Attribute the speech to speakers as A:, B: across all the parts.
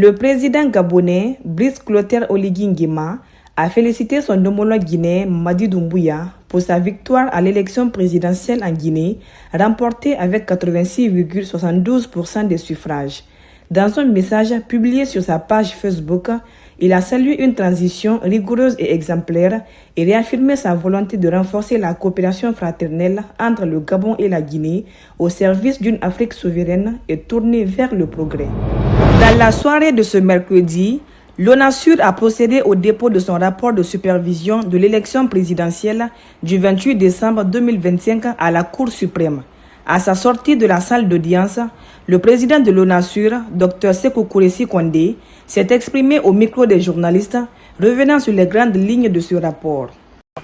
A: Le président gabonais, Brice Clotaire Oligui Nguema, a félicité son homologue guinéen Mamadi Doumbouya pour sa victoire à l'élection présidentielle en Guinée, remportée avec 86,72% des suffrages. Dans un message publié sur sa page Facebook, il a salué une transition rigoureuse et exemplaire et réaffirmé sa volonté de renforcer la coopération fraternelle entre le Gabon et la Guinée au service d'une Afrique souveraine et tournée vers le progrès. Dans la soirée de ce mercredi, l'ONASUR a procédé au dépôt de son rapport de supervision de l'élection présidentielle du 28 décembre 2025 à la Cour suprême. À sa sortie de la salle d'audience, le président de l'ONASUR, Dr Sékou Kouressi Kondé, s'est exprimé au micro des journalistes, revenant sur les grandes lignes de ce rapport.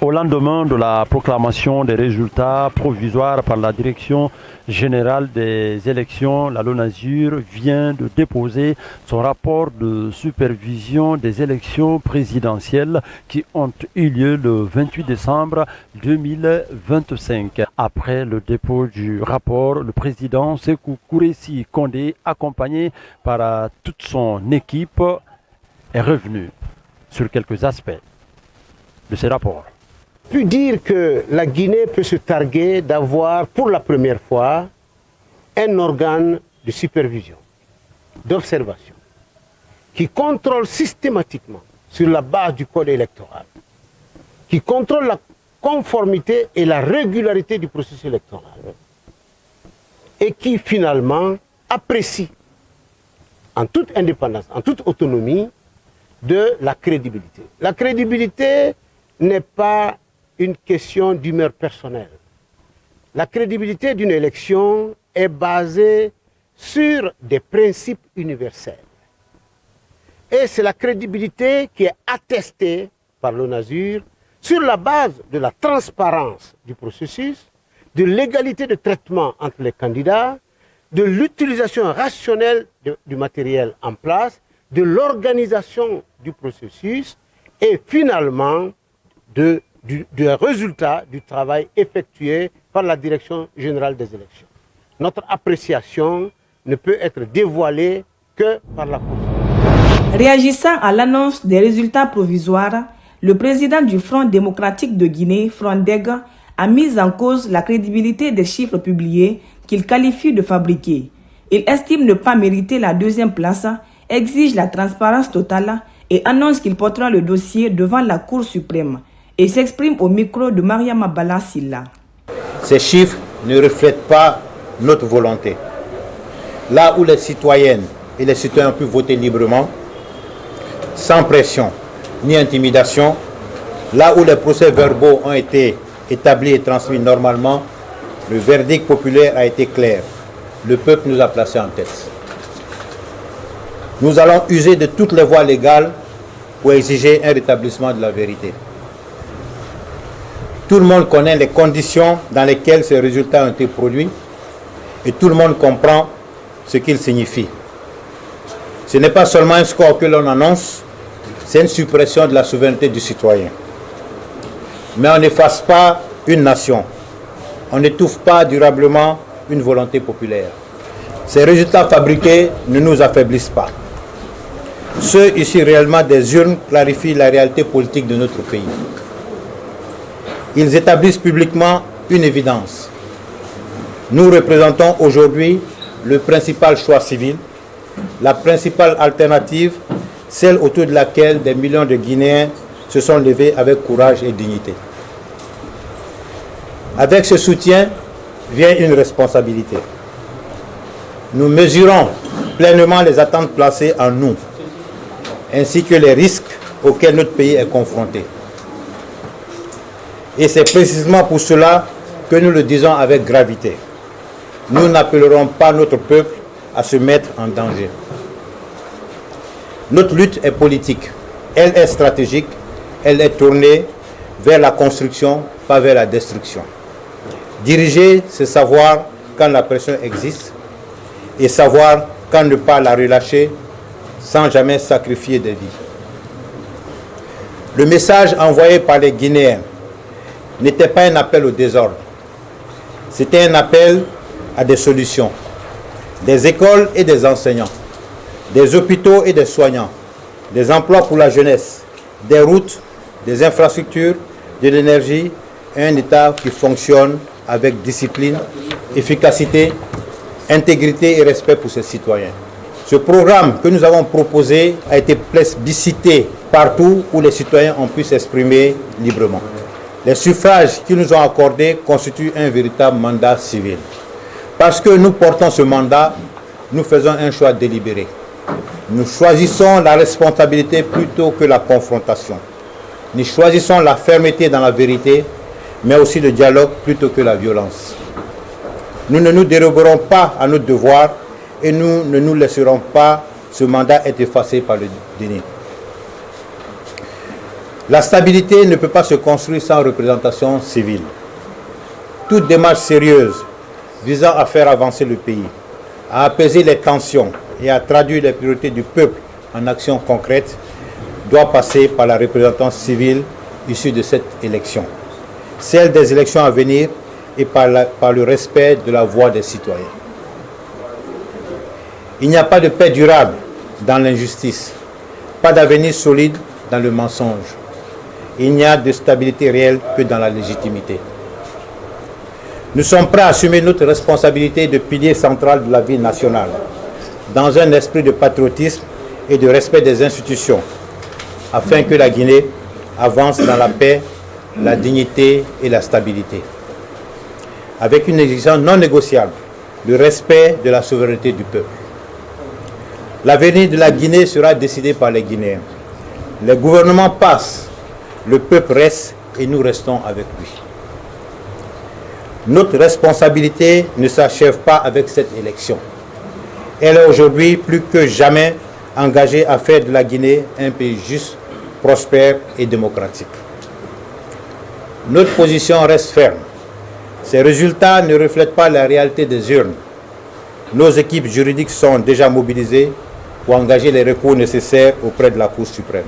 B: Au lendemain de la proclamation des résultats provisoires par la Direction générale des élections, la LONASUR vient de déposer son rapport de supervision des élections présidentielles qui ont eu lieu le 28 décembre 2025. Après le dépôt du rapport, le président Sékou Kouressi Kondé, accompagné par toute son équipe, est revenu sur quelques aspects de ce rapport.
C: Pu dire que la Guinée peut se targuer d'avoir pour la première fois un organe de supervision, d'observation, qui contrôle systématiquement sur la base du code électoral, qui contrôle la conformité et la régularité du processus électoral et qui finalement apprécie en toute indépendance, en toute autonomie de la crédibilité. La crédibilité n'est pas une question d'humeur personnelle. La crédibilité d'une élection est basée sur des principes universels. Et c'est la crédibilité qui est attestée par l'ONASUR sur la base de la transparence du processus, de l'égalité de traitement entre les candidats, de l'utilisation rationnelle du matériel en place, de l'organisation du processus et finalement du résultat du travail effectué par la Direction générale des élections. Notre appréciation ne peut être dévoilée que par la Cour.
A: Réagissant à l'annonce des résultats provisoires, le président du Front démocratique de Guinée, Frondeg, a mis en cause la crédibilité des chiffres publiés qu'il qualifie de fabriqués. Il estime ne pas mériter la deuxième place, exige la transparence totale et annonce qu'il portera le dossier devant la Cour suprême et s'exprime au micro de Mariama Bala Silla.
D: Ces chiffres ne reflètent pas notre volonté. Là où les citoyennes et les citoyens peuvent voter librement, sans pression ni intimidation, là où les procès-verbaux ont été établis et transmis normalement, le verdict populaire a été clair. Le peuple nous a placés en tête. Nous allons user de toutes les voies légales pour exiger un rétablissement de la vérité. Tout le monde connaît les conditions dans lesquelles ces résultats ont été produits et tout le monde comprend ce qu'ils signifient. Ce n'est pas seulement un score que l'on annonce, c'est une suppression de la souveraineté du citoyen. Mais on n'efface pas une nation, on n'étouffe pas durablement une volonté populaire. Ces résultats fabriqués ne nous affaiblissent pas. Ceux issus réellement des urnes clarifient la réalité politique de notre pays. Ils établissent publiquement une évidence. Nous représentons aujourd'hui le principal choix civil, la principale alternative, celle autour de laquelle des millions de Guinéens se sont levés avec courage et dignité. Avec ce soutien vient une responsabilité. Nous mesurons pleinement les attentes placées en nous, ainsi que les risques auxquels notre pays est confronté. Et c'est précisément pour cela que nous le disons avec gravité. Nous n'appellerons pas notre peuple à se mettre en danger. Notre lutte est politique, elle est stratégique, elle est tournée vers la construction, pas vers la destruction. Diriger, c'est savoir quand la pression existe et savoir quand ne pas la relâcher sans jamais sacrifier des vies. Le message envoyé par les Guinéens n'était pas un appel au désordre. C'était un appel à des solutions, des écoles et des enseignants, des hôpitaux et des soignants, des emplois pour la jeunesse, des routes, des infrastructures, de l'énergie et un État qui fonctionne avec discipline, efficacité, intégrité et respect pour ses citoyens. Ce programme que nous avons proposé a été plébiscité partout où les citoyens ont pu s'exprimer librement. Les suffrages qu'ils nous ont accordés constituent un véritable mandat civil. Parce que nous portons ce mandat, nous faisons un choix délibéré. Nous choisissons la responsabilité plutôt que la confrontation. Nous choisissons la fermeté dans la vérité, mais aussi le dialogue plutôt que la violence. Nous ne nous déroberons pas à notre devoir et nous ne nous laisserons pas ce mandat être effacé par le déni. La stabilité ne peut pas se construire sans représentation civile. Toute démarche sérieuse visant à faire avancer le pays, à apaiser les tensions et à traduire les priorités du peuple en actions concrètes doit passer par la représentance civile issue de cette élection, celle des élections à venir et par le respect de la voix des citoyens. Il n'y a pas de paix durable dans l'injustice, pas d'avenir solide dans le mensonge. Il n'y a de stabilité réelle que dans la légitimité. Nous sommes prêts à assumer notre responsabilité de pilier central de la vie nationale, dans un esprit de patriotisme et de respect des institutions, afin que la Guinée avance dans la paix, la dignité et la stabilité. Avec une exigence non négociable, le respect de la souveraineté du peuple. L'avenir de la Guinée sera décidé par les Guinéens. Les gouvernements passent, le peuple reste et nous restons avec lui. Notre responsabilité ne s'achève pas avec cette élection. Elle est aujourd'hui plus que jamais engagée à faire de la Guinée un pays juste, prospère et démocratique. Notre position reste ferme. Ces résultats ne reflètent pas la réalité des urnes. Nos équipes juridiques sont déjà mobilisées pour engager les recours nécessaires auprès de la Cour suprême.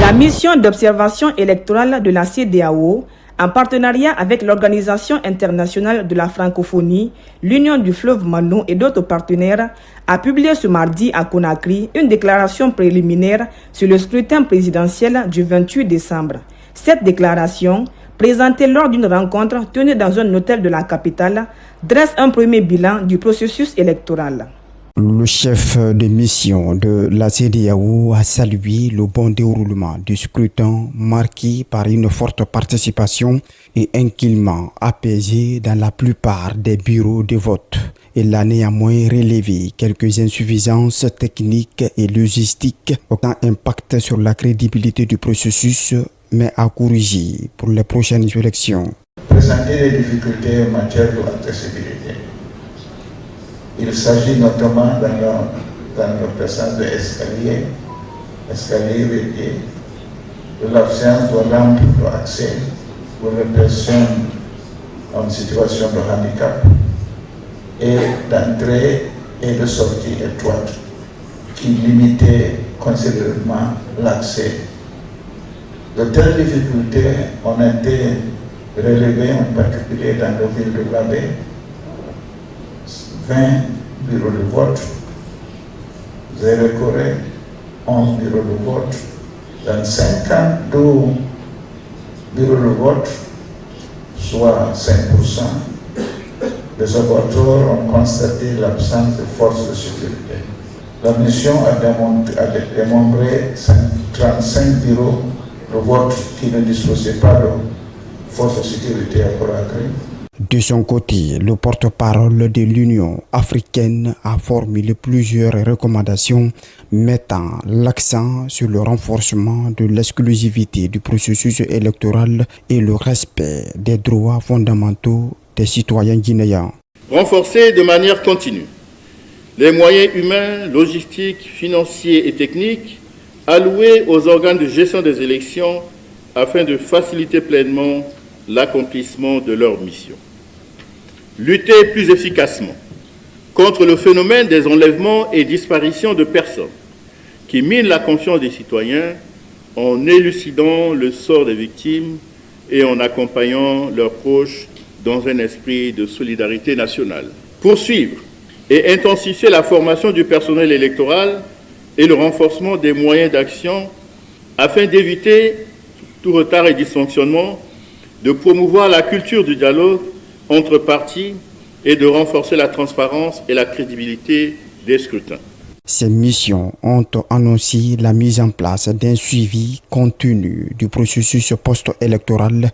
A: La mission d'observation électorale de la CEDEAO, en partenariat avec l'Organisation internationale de la francophonie, l'Union du fleuve Mano et d'autres partenaires, a publié ce mardi à Conakry une déclaration préliminaire sur le scrutin présidentiel du 28 décembre. Cette déclaration, présentée lors d'une rencontre tenue dans un hôtel de la capitale, dresse un premier bilan du processus électoral.
E: Le chef de mission de la CEDEAO a salué le bon déroulement du scrutin marqué par une forte participation et un climat apaisé dans la plupart des bureaux de vote. Il a néanmoins relevé quelques insuffisances techniques et logistiques aucun impact sur la crédibilité du processus, mais à corriger pour les prochaines élections.
F: Présenter les difficultés en matière d'accessibilité. Il s'agit notamment dans la présence d'escaliers verrouillés, de l'absence de rampes d'accès pour les personnes en situation de handicap et d'entrée et de sortie étroite qui limitaient considérablement l'accès. De telles difficultés ont été relevées en particulier dans la ville de Gabé, 20 bureaux de vote, Zérekoré, 11 bureaux de vote, dans 52 bureaux de vote, soit 5%, les observateurs ont constaté l'absence de forces de sécurité. La mission a démontré 35 bureaux de vote qui ne disposaient pas de forces de sécurité à Conakry.
E: De son côté, le porte-parole de l'Union africaine a formulé plusieurs recommandations mettant l'accent sur le renforcement de l'exclusivité du processus électoral et le respect des droits fondamentaux des citoyens guinéens.
G: Renforcer de manière continue les moyens humains, logistiques, financiers et techniques alloués aux organes de gestion des élections afin de faciliter pleinement l'accomplissement de leur mission. Lutter plus efficacement contre le phénomène des enlèvements et disparitions de personnes qui minent la confiance des citoyens en élucidant le sort des victimes et en accompagnant leurs proches dans un esprit de solidarité nationale. Poursuivre et intensifier la formation du personnel électoral et le renforcement des moyens d'action afin d'éviter tout retard et dysfonctionnement, de promouvoir la culture du dialogue entre partis et de renforcer la transparence et la crédibilité des scrutins.
E: Ces missions ont annoncé la mise en place d'un suivi continu du processus post-électoral